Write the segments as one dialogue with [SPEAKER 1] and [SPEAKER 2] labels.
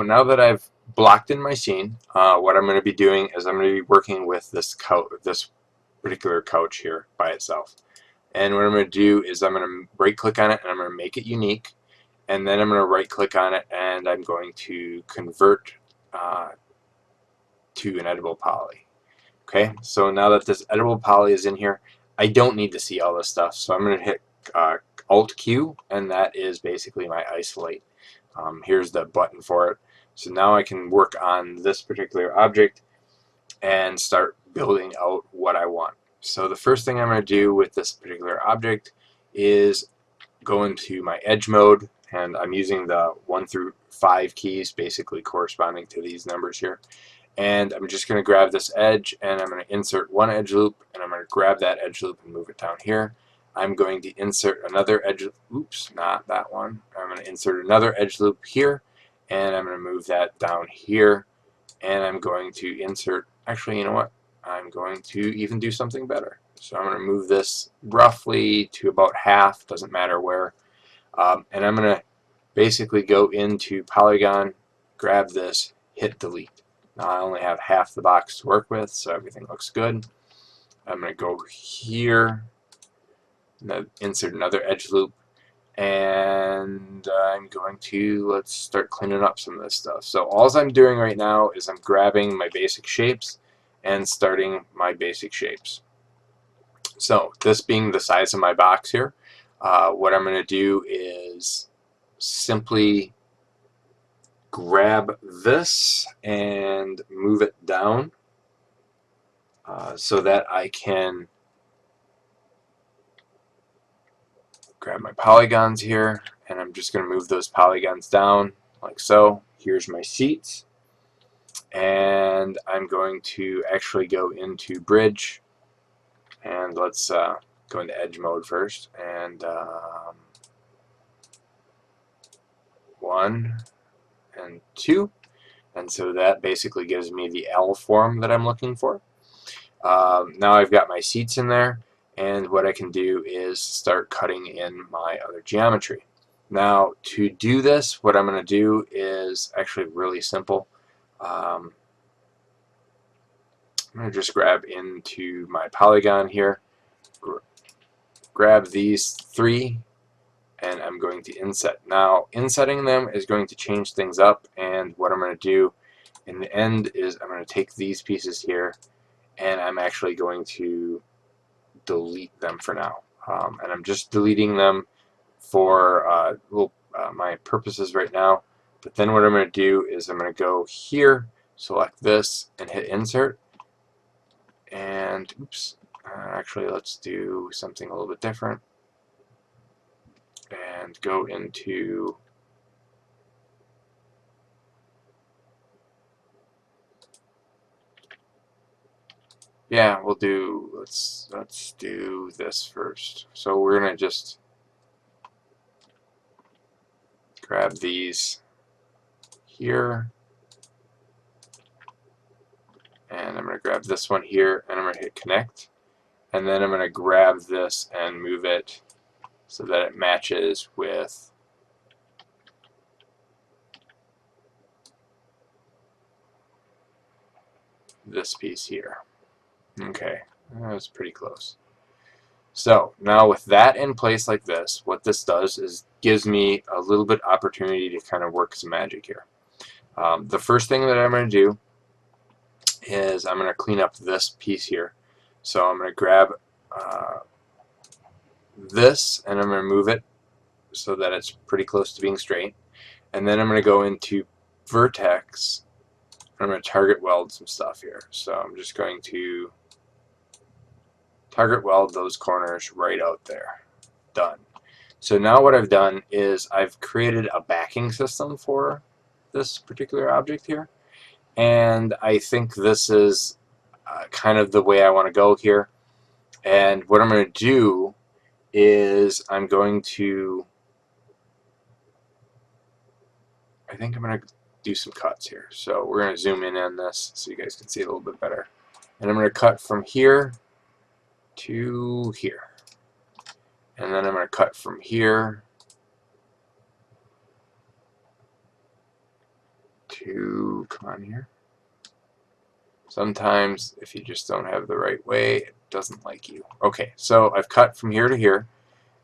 [SPEAKER 1] now that I've blocked in my scene, what I'm going to be doing is I'm going to be working with this particular couch here by itself. And what I'm going to do is I'm going to right click on it and I'm going to make it unique. And then I'm going to right click on it and I'm going to convert to an editable poly. Okay, so now that this editable poly is in here, I don't need to see all this stuff. So I'm going to hit Alt Q, and that is basically my isolate. Here's the button for it. So now I can work on this particular object and start building out what I want. So the first thing I'm going to do with this particular object is go into my edge mode, and I'm using the 1 through 5 keys basically corresponding to these numbers here. And I'm just going to grab this edge and I'm going to insert one edge loop, and I'm going to grab that edge loop and move it down here. I'm going to insert another edge, oops, not that one. I'm going to insert another edge loop here, and I'm going to move that down here, and I'm going to insert, actually, you know what? I'm going to even do something better. So I'm going to move this roughly to about half, doesn't matter where, and I'm going to basically go into polygon, grab this, hit delete. Now I only have half the box to work with, so everything looks good. I'm going to go here, insert another edge loop, and I'm going to, let's start cleaning up some of this stuff. So all I'm doing right now is I'm grabbing my basic shapes and starting my basic shapes. So this being the size of my box here, what I'm going to do is simply grab this and move it down so that I can grab my polygons here, and I'm just going to move those polygons down like so. Here's my seats, and I'm going to actually go into bridge, and let's go into edge mode first, and 1 and 2, and so that basically gives me the L form that I'm looking for. Now I've got my seats in there, and what I can do is start cutting in my other geometry. Now to do this, what I'm going to do is actually really simple. I'm going to just grab into my polygon here, grab these 3, and I'm going to inset. Now insetting them is going to change things up, and what I'm going to do in the end is I'm going to take these pieces here, and I'm actually going to delete them for now. And I'm just deleting them for my purposes right now. But then what I'm going to do is I'm going to go here, select this, and hit insert. And oops, actually let's do something a little bit different. And go into let's do this first. So we're gonna just grab these here, and I'm gonna grab this one here, and I'm gonna hit connect, and then I'm gonna grab this and move it so that it matches with this piece here. Okay, that was pretty close. So now with that in place like this, what this does is gives me a little bit opportunity to kind of work some magic here. The first thing that I'm going to do is I'm going to clean up this piece here. So I'm going to grab this, and I'm going to move it so that it's pretty close to being straight. And then I'm going to go into vertex. I'm going to target weld some stuff here. So I'm just going to target weld those corners right out there. Done. So now what I've done is I've created a backing system for this particular object here, and I think this is kind of the way I want to go here. And what I'm going to do is I'm going to, I think I'm going to do some cuts here. So we're going to zoom in on this so you guys can see it a little bit better. And I'm going to cut from here to here. And then I'm going to cut from here to, come on here. Sometimes if you just don't have the right way, it doesn't like you. Okay, so I've cut from here to here,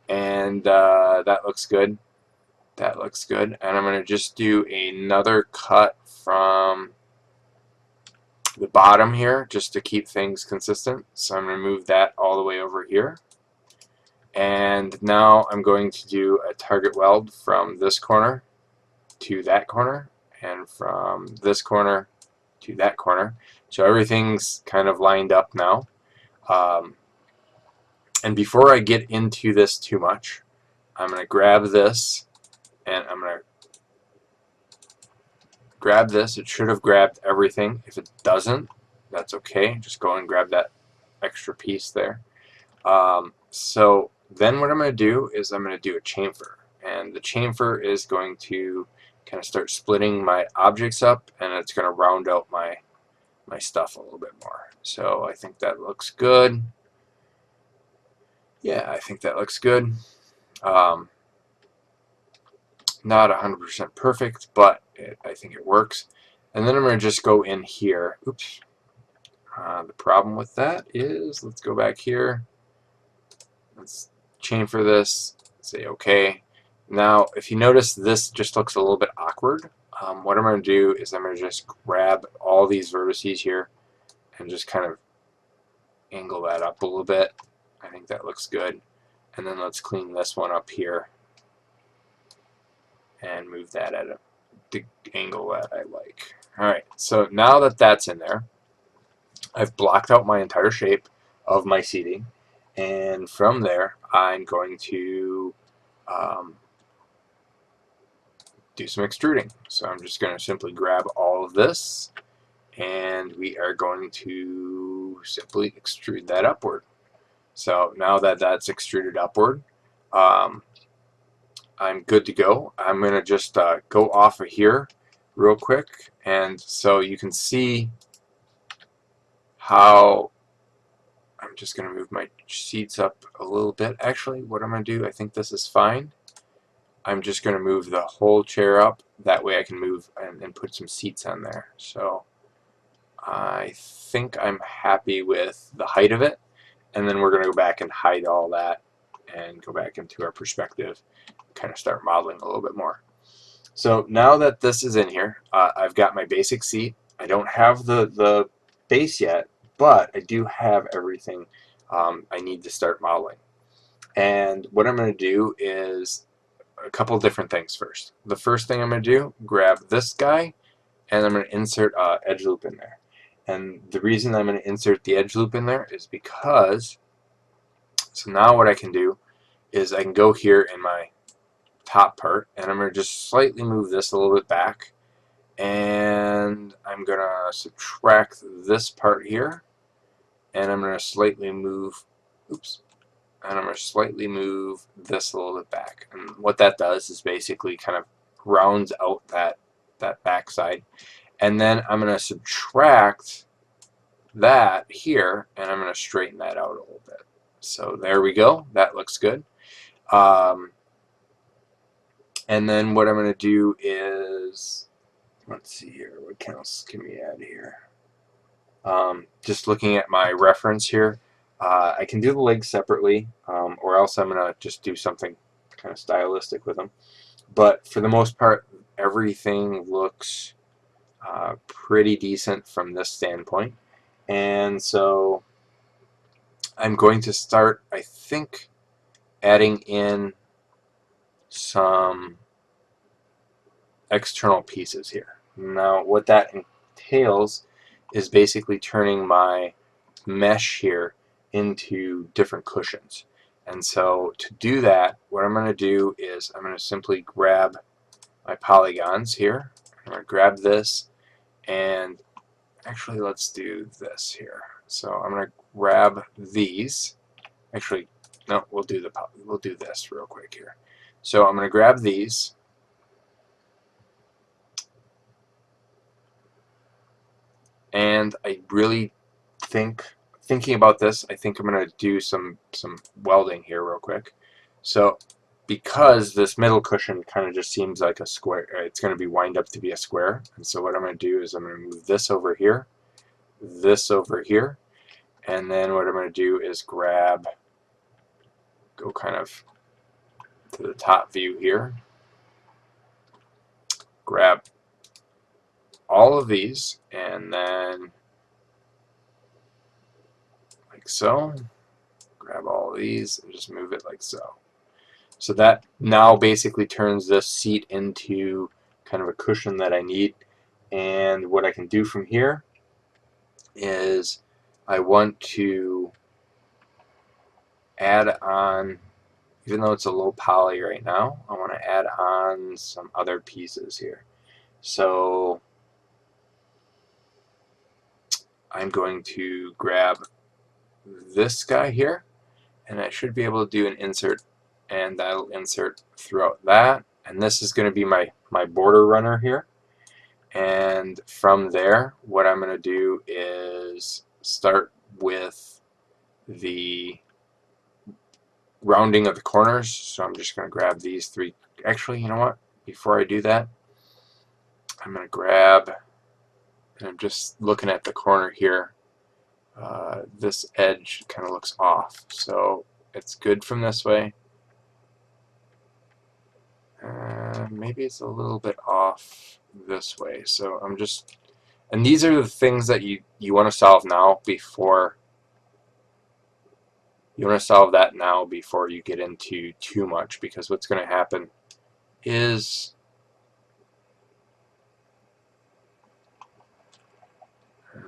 [SPEAKER 1] and that looks good. That looks good. And I'm going to just do another cut from the bottom here just to keep things consistent. So I'm going to move that all the way over here. And now I'm going to do a target weld from this corner to that corner, and from this corner to that corner. So everything's kind of lined up now. And before I get into this too much, I'm going to grab this, and I'm going to grab this. It should have grabbed everything. If it doesn't, that's okay. Just go and grab that extra piece there. So then what I'm going to do is I'm going to do a chamfer. And the chamfer is going to kind of start splitting my objects up, and it's going to round out my stuff a little bit more. So I think that looks good. Yeah, I think that looks good. Not 100% perfect, but I think it works. And then I'm going to just go in here. Oops. The problem with that is, let's go back here. Let's chamfer this. Say OK. Now, if you notice, this just looks a little bit awkward. What I'm going to do is I'm going to just grab all these vertices here and just kind of angle that up a little bit. I think that looks good. And then let's clean this one up here and move that at the angle that I like. Alright, so now that that's in there, I've blocked out my entire shape of my seating. And from there, I'm going to do some extruding. So I'm just going to simply grab all of this, and we are going to simply extrude that upward. So now that that's extruded upward, I'm good to go. I'm going to just go off of here real quick, and so you can see how I'm just going to move my seats up a little bit. Actually, what I'm going to do, I think this is fine. I'm just going to move the whole chair up. That way I can move and put some seats on there. So I think I'm happy with the height of it. And then we're going to go back and hide all that and go back into our perspective, kind of start modeling a little bit more. So now that this is in here, I've got my basic seat. I don't have the base yet, but I do have everything I need to start modeling. And what I'm going to do is a couple different things first. The first thing I'm going to do, grab this guy, and I'm going to insert edge loop in there. And the reason I'm going to insert the edge loop in there is because, so now what I can do is I can go here in my top part, and I'm going to just slightly move this a little bit back, and I'm going to subtract this part here, and I'm going to slightly move, oops, and I'm going to slightly move this a little bit back. And what that does is basically kind of rounds out that back side. And then I'm going to subtract that here, and I'm going to straighten that out a little bit. So there we go. That looks good. And then what I'm going to do is, let's see here, what else can we add here? Just looking at my reference here, I can do the legs separately, or else I'm going to just do something kind of stylistic with them. But for the most part, everything looks pretty decent from this standpoint. And so I'm going to start, I think, adding in some external pieces here. Now what that entails is basically turning my mesh here into different cushions. And so to do that, what I'm going to do is I'm going to simply grab my polygons here. I'm going to grab this, and actually let's do this here. So I'm going to grab these. Actually, no, we'll do this real quick here. So I'm going to grab these, and I really thinking about this, I think I'm going to do some welding here real quick. So because this middle cushion kind of just seems like a square, it's going to be wind up to be a square. And so what I'm going to do is I'm going to move this over here, and then what I'm going to do is go kind of to the top view here, grab all of these, and then like so, grab all of these and just move it like so. So that now basically turns this seat into kind of a cushion that I need. And what I can do from here is I want to add on, even though it's a low poly right now, I want to add on some other pieces here. So I'm going to grab this guy here, and I should be able to do an insert, and that'll insert throughout that. And this is going to be my border runner here. And from there, what I'm going to do is start with the rounding of the corners. So I'm just going to grab these three. Actually, you know what? Before I do that, I'm going to grab, and I'm just looking at the corner here. This edge kind of looks off, so it's good from this way. Maybe it's a little bit off this way. So I'm just, and these are the things that you want to solve now before you want to solve that now before you get into too much, because what's going to happen is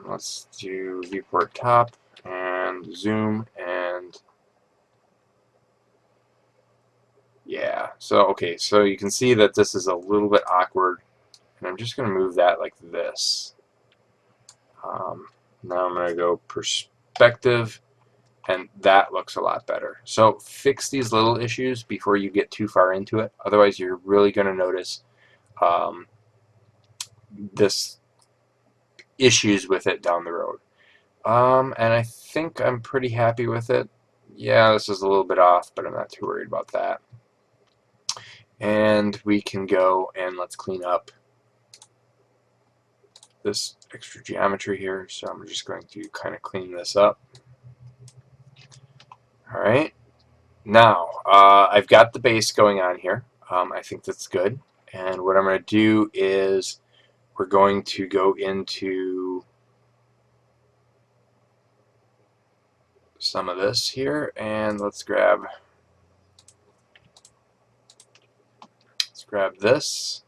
[SPEAKER 1] let's do viewport top and zoom, and yeah, so okay, so you can see that this is a little bit awkward, and I'm just going to move that like this. Now I'm going to go perspective, and that looks a lot better. So fix these little issues before you get too far into it, otherwise you're really going to notice this issues with it down the road. And I think I'm pretty happy with it. Yeah, this is a little bit off, but I'm not too worried about that. And we can go and let's clean up this extra geometry here. So I'm just going to kind of clean this up. Alright, now I've got the base going on here. I think that's good. And what I'm going to do is we're going to go into some of this here, and let's grab this,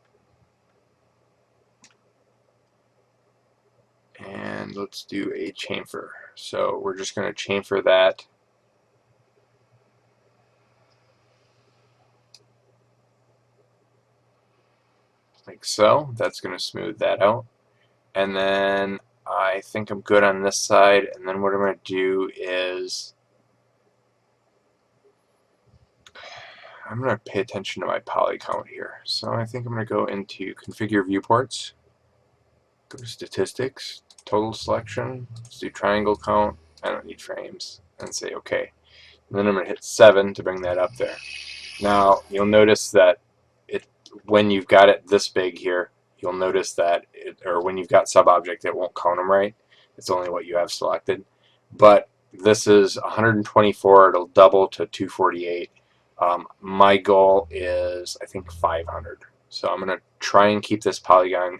[SPEAKER 1] and let's do a chamfer. So we're just going to chamfer that like so. That's going to smooth that out. And then I think I'm good on this side, and then what I'm going to do is I'm going to pay attention to my poly count here. So I think I'm going to go into configure viewports, go to statistics, total selection, let's do triangle count, I don't need frames, and say OK. And then I'm going to hit 7 to bring that up there. Now you'll notice that when you've got it this big here, you'll notice that or when you've got sub-object, it won't count them right. It's only what you have selected. But this is 124, it'll double to 248. My goal is, I think, 500. So I'm going to try and keep this polygon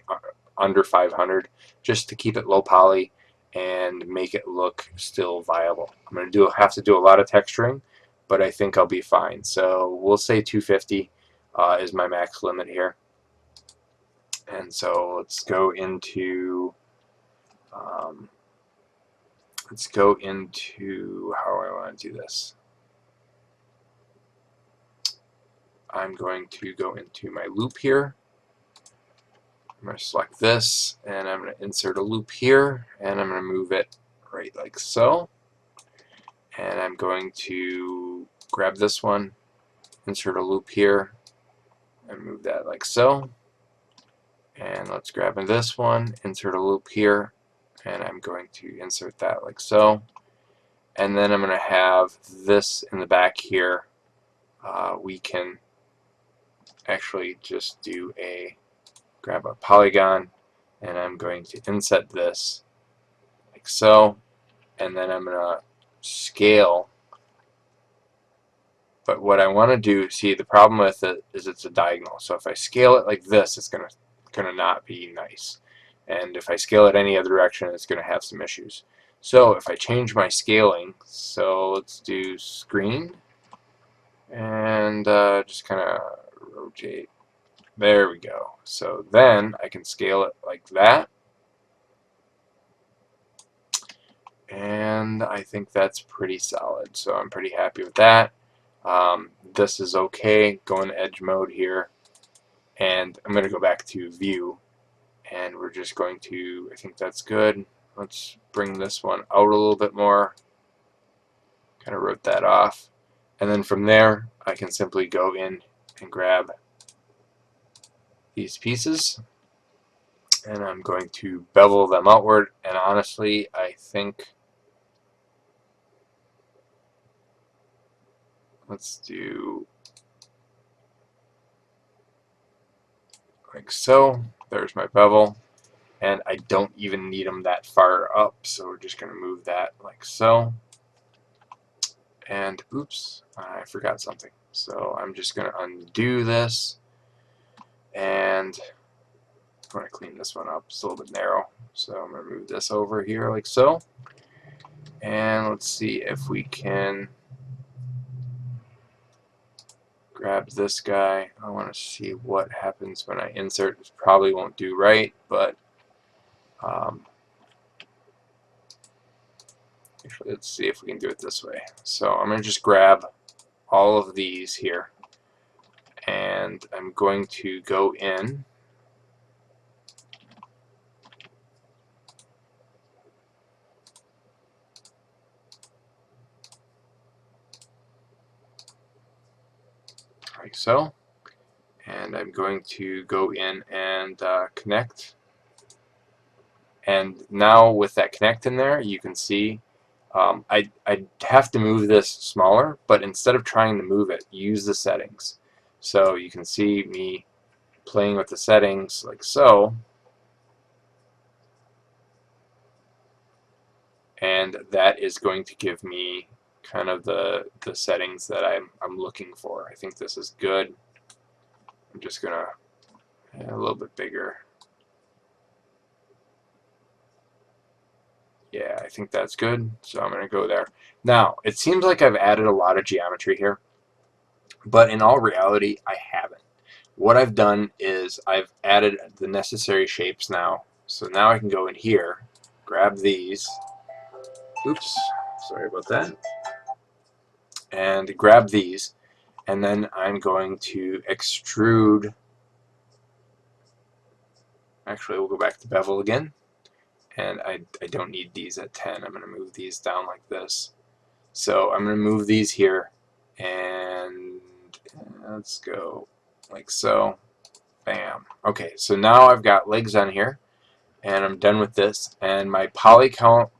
[SPEAKER 1] under 500 just to keep it low poly and make it look still viable. I'm going to have to do a lot of texturing, but I think I'll be fine. So we'll say 250 is my max limit here. And so let's go into how I want to do this. I'm going to go into my loop here. I'm going to select this, and I'm going to insert a loop here, and I'm going to move it right like so. And I'm going to grab this one, insert a loop here, and move that like so. And let's grab this one, insert a loop here, and I'm going to insert that like so. And then I'm going to have this in the back here. we can actually just grab a polygon, and I'm going to inset this like so, and then I'm going to scale. But what I want to do, see, the problem with it is it's a diagonal. So if I scale it like this, it's gonna not be nice. And if I scale it any other direction, it's going to have some issues. So if I change my scaling, so let's do screen, and just kind of rotate. There we go. So then I can scale it like that. And I think that's pretty solid. So I'm pretty happy with that. This is okay. Go in edge mode here. And I'm going to go back to view. And we're just going to, I think that's good. Let's bring this one out a little bit more. Kind of wrote that off. And then from there, I can simply go in and grab these pieces. And I'm going to bevel them outward. And honestly, I think, let's do like so. There's my bevel. And I don't even need them that far up, so we're just going to move that like so. And oops, I forgot something. So I'm just going to undo this, and I'm going to clean this one up. It's a little bit narrow, so I'm going to move this over here like so. And let's see if we can grab this guy. I want to see what happens when I insert. It probably won't do right, but actually, let's see if we can do it this way. So I'm going to just grab all of these here, and I'm going to go in like so, and I'm going to go in and connect. And now with that connect in there, you can see I have to move this smaller, but instead of trying to move it, use the settings. So you can see me playing with the settings like so, and that is going to give me kind of the settings that I'm looking for. I think this is good. I'm just gonna a little bit bigger. Yeah, I think that's good. So I'm gonna go there. Now it seems like I've added a lot of geometry here, but in all reality, I haven't. What I've done is I've added the necessary shapes now. So now I can go in here, grab these. Oops, sorry about that. And grab these, and then I'm going to extrude. Actually, we'll go back to bevel again, and I don't need these at 10. I'm going to move these down like this. So I'm going to move these here, and let's go like so. Bam. Okay, so now I've got legs on here, and I'm done with this, and my poly count,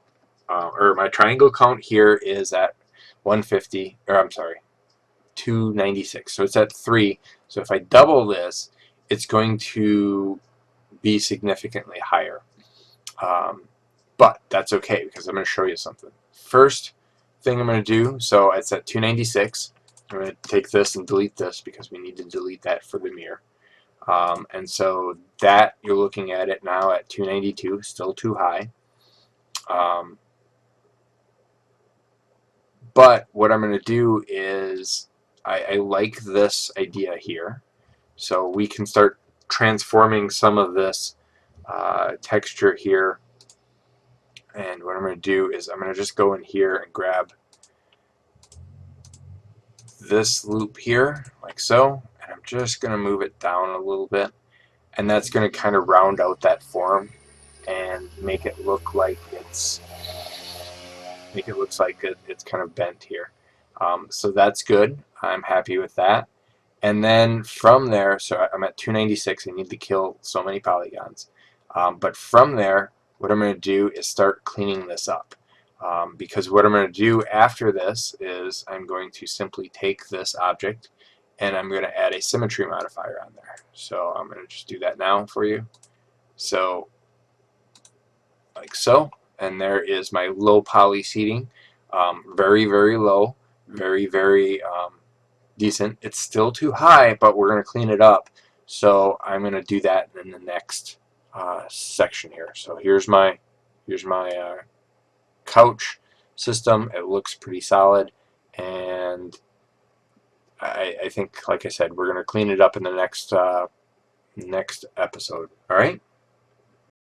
[SPEAKER 1] or my triangle count here is at 150, or I'm sorry, 296. So it's at 3. So if I double this, it's going to be significantly higher. But that's okay, because I'm going to show you something. First thing I'm going to do, so it's at 296. I'm going to take this and delete this because we need to delete that for the mirror. And so that, you're looking at it now at 292, still too high. But what I'm going to do is I like this idea here. So we can start transforming some of this texture here. And what I'm going to do is I'm going to just go in here and grab this loop here, like so. And I'm just going to move it down a little bit. And that's going to kind of round out that form and make it look like it's kind of bent here. So that's good. I'm happy with that. And then from there, so I'm at 296. I need to kill so many polygons. But from there, what I'm going to do is start cleaning this up. because what I'm going to do after this is I'm going to simply take this object and I'm going to add a symmetry modifier on there. So I'm going to just do that now for you. So like so, and there is my low poly seating. Very, very low, very, very decent. It's still too high, but we're going to clean it up. So I'm going to do that in the next section here. So here's my couch system. It looks pretty solid, and I think, like I said, we're going to clean it up in the next episode. All right.